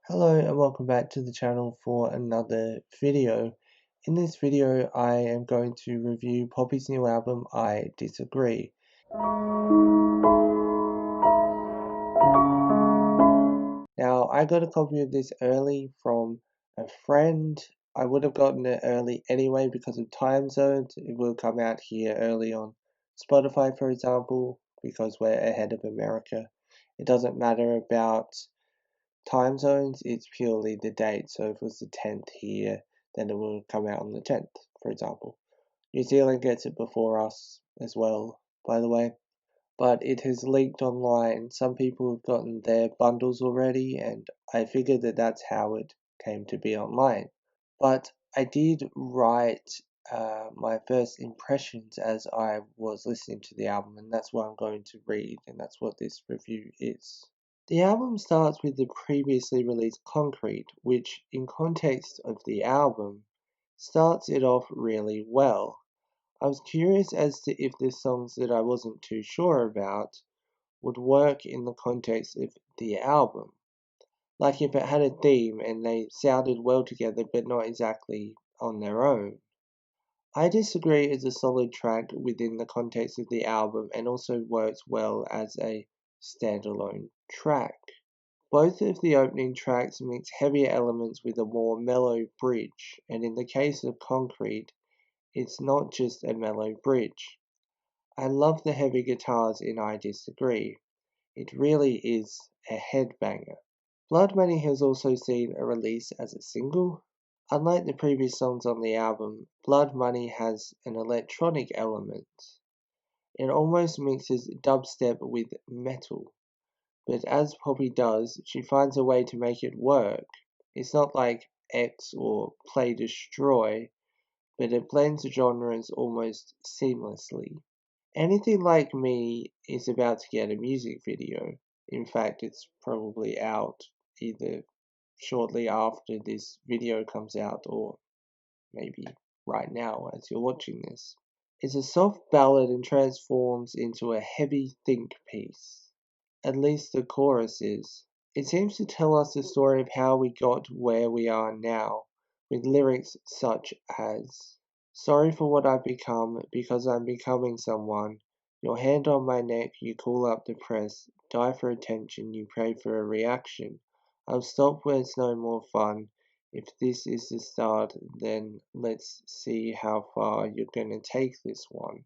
Hello and welcome back to the channel for another video. In this video I am going to review Poppy's new album, I Disagree. Now I got a copy of this early from a friend. I would have gotten it early anyway because of time zones. It will come out here early on Spotify, for example, because we're ahead of America. It doesn't matter about time zones, it's purely the date. So if it was the 10th here, then it will come out on the 10th, for example. New Zealand gets it before us as well, by the way. But it has leaked online. Some people have gotten their bundles already, and I figured that that's how it came to be online. But I did write my first impressions as I was listening to the album, and that's what I'm going to read, and that's what this review is. The album starts with the previously released Concrete, which, in context of the album, starts it off really well. I was curious as to if the songs that I wasn't too sure about would work in the context of the album. Like if it had a theme and they sounded well together but not exactly on their own. I Disagree is a solid track within the context of the album and also works well as a standalone track. Both of the opening tracks mix heavier elements with a more mellow bridge, and in the case of Concrete, it's not just a mellow bridge. I love the heavy guitars in I Disagree. It really is a headbanger. Blood Money has also seen a release as a single. Unlike the previous songs on the album, Blood Money has an electronic element. It almost mixes dubstep with metal. But as Poppy does, she finds a way to make it work. It's not like X or Play Destroy, but it blends genres almost seamlessly. Anything Like Me is about to get a music video. In fact, it's probably out either shortly after this video comes out or maybe right now as you're watching this. It's a soft ballad and transforms into a heavy think piece. At least the chorus is. It seems to tell us the story of how we got where we are now, with lyrics such as, "Sorry for what I've become, because I'm becoming someone. Your hand on my neck, you call up the press. Die for attention, you pray for a reaction. I'll stop where it's no more fun. If this is the start, then let's see how far you're gonna take this one."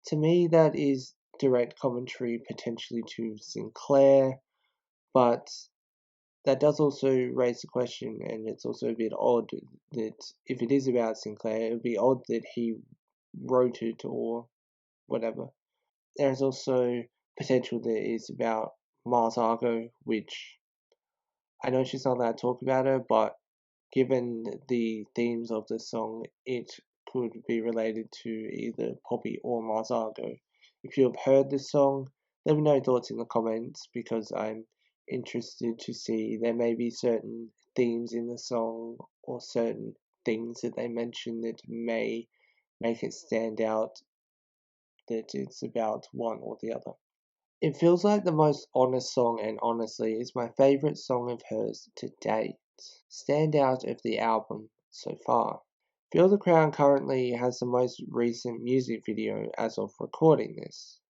To me, that is direct commentary potentially to Sinclair, but that does also raise the question, and it's also a bit odd that if it is about Sinclair, it would be odd that he wrote it or whatever. There's also potential that it's about Mars Argo, which I know she's not allowed to talk about her, but given the themes of the song, it could be related to either Poppy or Mars Argo. If you have heard this song, let me know your thoughts in the comments because I'm interested to see. There may be certain themes in the song or certain things that they mention that may make it stand out that it's about one or the other. It feels like the most honest song, and honestly is my favourite song of hers to date. Standout of the album so far. Feel the Crown currently has the most recent music video as of recording this.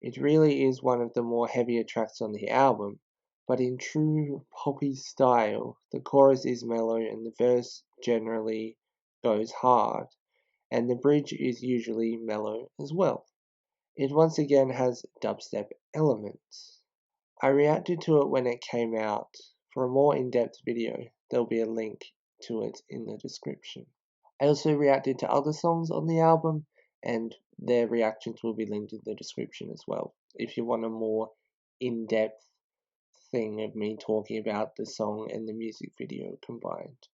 It really is one of the more heavier tracks on the album, but in true Poppy style, the chorus is mellow and the verse generally goes hard, and the bridge is usually mellow as well. It once again has dubstep elements. I reacted to it when it came out. For a more in-depth video, there'll be a link to it in the description. I also reacted to other songs on the album, and their reactions will be linked in the description as well, if you want a more in-depth thing of me talking about the song and the music video combined.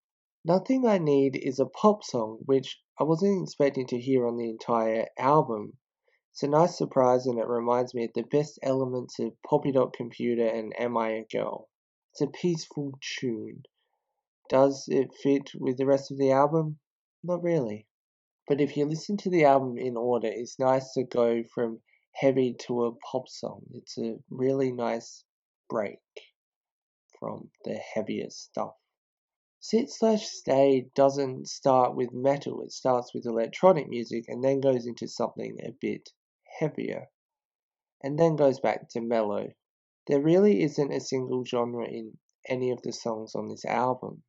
Nothing I Need is a pop song, which I wasn't expecting to hear on the entire album. It's a nice surprise and it reminds me of the best elements of Poppy Dot Computer and Am I a Girl. It's a peaceful tune. Does it fit with the rest of the album? Not really. But if you listen to the album in order, it's nice to go from heavy to a pop song. It's a really nice break from the heavier stuff. Sit Slash Stay doesn't start with metal, it starts with electronic music and then goes into something a bit heavier, and then goes back to mellow. There really isn't a single genre in any of the songs on this album.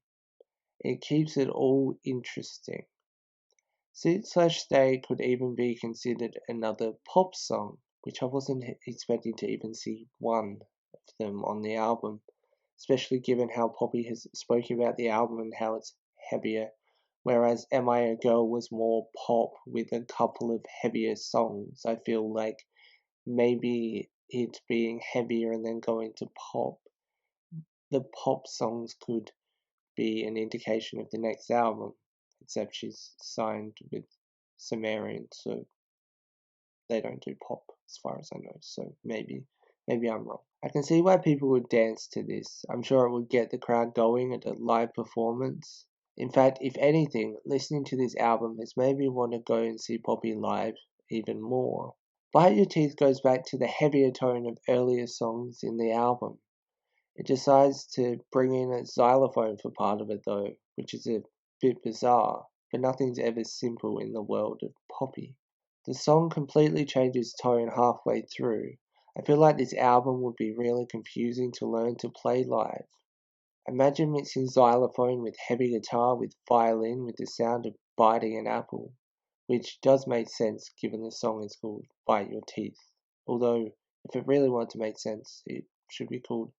It keeps it all interesting. Sit Slash Stay could even be considered another pop song, which I wasn't expecting to even see one of them on the album, especially given how Poppy has spoken about the album and how it's heavier, whereas Am I a Girl was more pop with a couple of heavier songs. I feel like maybe it being heavier and then going to pop, the pop songs could be an indication of the next album, except she's signed with Sumerian, so they don't do pop as far as I know, so maybe I'm wrong. I can see why people would dance to this. I'm sure it would get the crowd going at a live performance. In fact, if anything, listening to this album has made me want to go and see Poppy live even more. Bite Your Teeth goes back to the heavier tone of earlier songs in the album. It decides to bring in a xylophone for part of it though, which is a bit bizarre, but nothing's ever simple in the world of Poppy. The song completely changes tone halfway through. I feel like this album would be really confusing to learn to play live. Imagine mixing xylophone with heavy guitar with violin with the sound of biting an apple, which does make sense given the song is called Bite Your Teeth. Although, if it really wanted to make sense, it should be called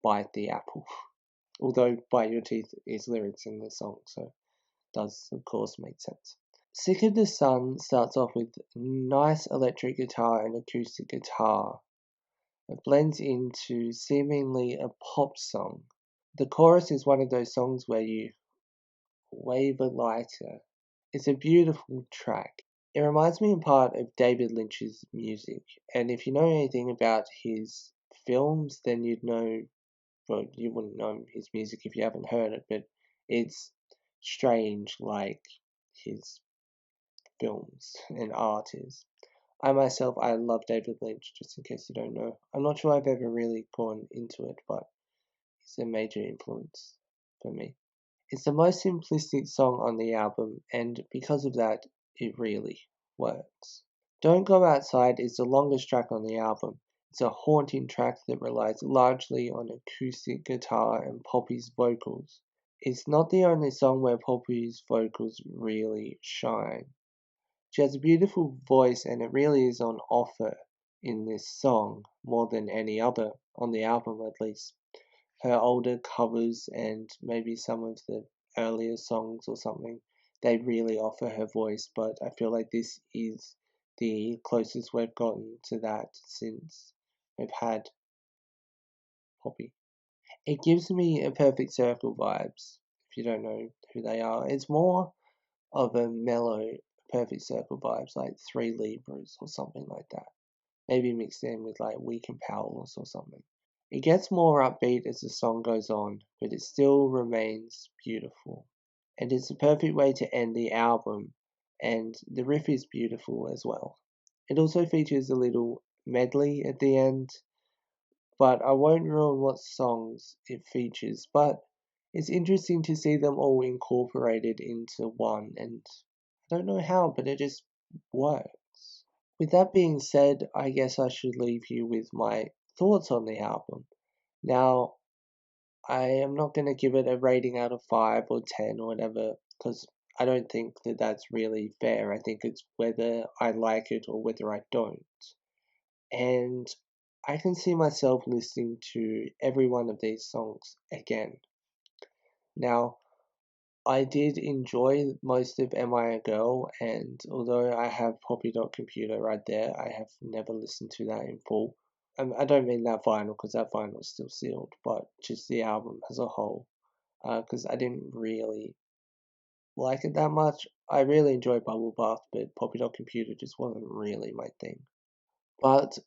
Bite the Apple. Although Bite Your Teeth is lyrics in the song, so it does of course make sense. Sick of the Sun starts off with nice electric guitar and acoustic guitar. It blends into seemingly a pop song. The chorus is one of those songs where you wave a lighter. It's a beautiful track. It reminds me in part of David Lynch's music, and if you know anything about his films, then you'd know, well, you wouldn't know his music if you haven't heard it, but it's strange like his films and art is. I myself, I love David Lynch, just in case you don't know. I'm not sure I've ever really gone into it, but he's a major influence for me. It's the most simplistic song on the album, and because of that, it really works. Don't Go Outside is the longest track on the album. It's a haunting track that relies largely on acoustic guitar and Poppy's vocals. It's not the only song where Poppy's vocals really shine. She has a beautiful voice and it really is on offer in this song more than any other, on the album at least. Her older covers and maybe some of the earlier songs or something, they really offer her voice, but I feel like this is the closest we've gotten to that since we've had Poppy. It gives me a Perfect Circle vibes, if you don't know who they are. It's more of a mellow Perfect Circle vibes, like Three Libras or something like that. Maybe mixed in with like We Can Powerless or something. It gets more upbeat as the song goes on, but it still remains beautiful. And it's the perfect way to end the album, and the riff is beautiful as well. It also features a little medley at the end, but I won't ruin what songs it features, but it's interesting to see them all incorporated into one, and I don't know how, but it just works. With that being said, I guess I should leave you with my thoughts on the album. Now, I am not going to give it a rating out of 5 or 10 or whatever, because I don't think that that's really fair. I think it's whether I like it or whether I don't. And I can see myself listening to every one of these songs again. Now, I did enjoy most of Am I a Girl, and although I have Poppy.computer right there, I have never listened to that in full. I don't mean that vinyl, because that vinyl is still sealed, but just the album as a whole, because I didn't really like it that much. I really enjoyed Bubble Bath, but Poppy.computer just wasn't really my thing. But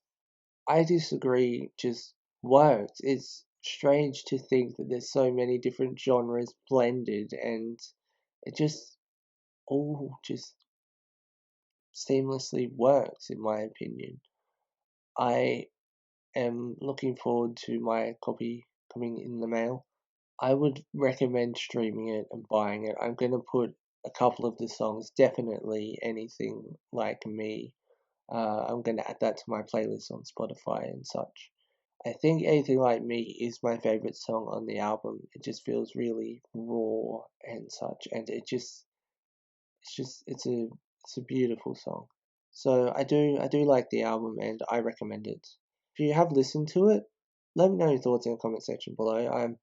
I disagree, just works. It's strange to think that there's so many different genres blended, and it just all just seamlessly works, in my opinion. I am looking forward to my copy coming in the mail. I would recommend streaming it and buying it. I'm gonna put a couple of the songs, definitely Anything Like Me. I'm gonna add that to my playlist on Spotify and such. I think Anything Like Me is my favorite song on the album. It just feels really raw and such, and it's a beautiful song. So I do like the album and I recommend it. If you have listened to it, let me know your thoughts in the comment section below. I'm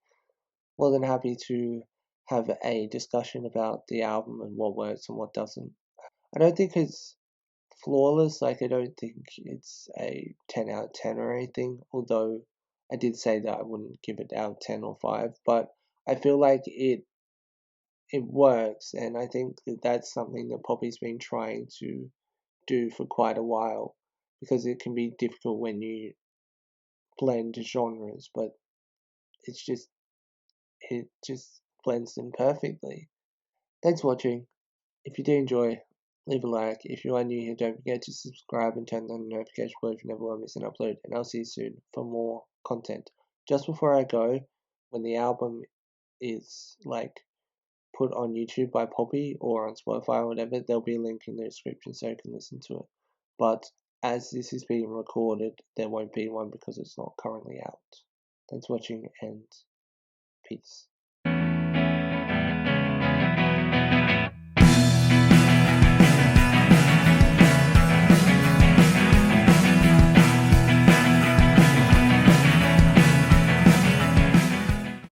more than happy to have a discussion about the album and what works and what doesn't. I don't think it's flawless, like I don't think it's a 10 out of 10 or anything, although I did say that I wouldn't give it out of 10 or 5, but I feel like it works, and I think that that's something that Poppy's been trying to do for quite a while, because it can be difficult when you blend genres, but it just blends them perfectly. Thanks for watching. If you do enjoy, leave a like. If you are new here, don't forget to subscribe and turn on the notification bell if you never want to miss an upload, and I'll see you soon for more content. Just before I go, when the album is like put on YouTube by Poppy or on Spotify or whatever, there'll be a link in the description so you can listen to it. But as this is being recorded, there won't be one because it's not currently out. Thanks for watching and peace.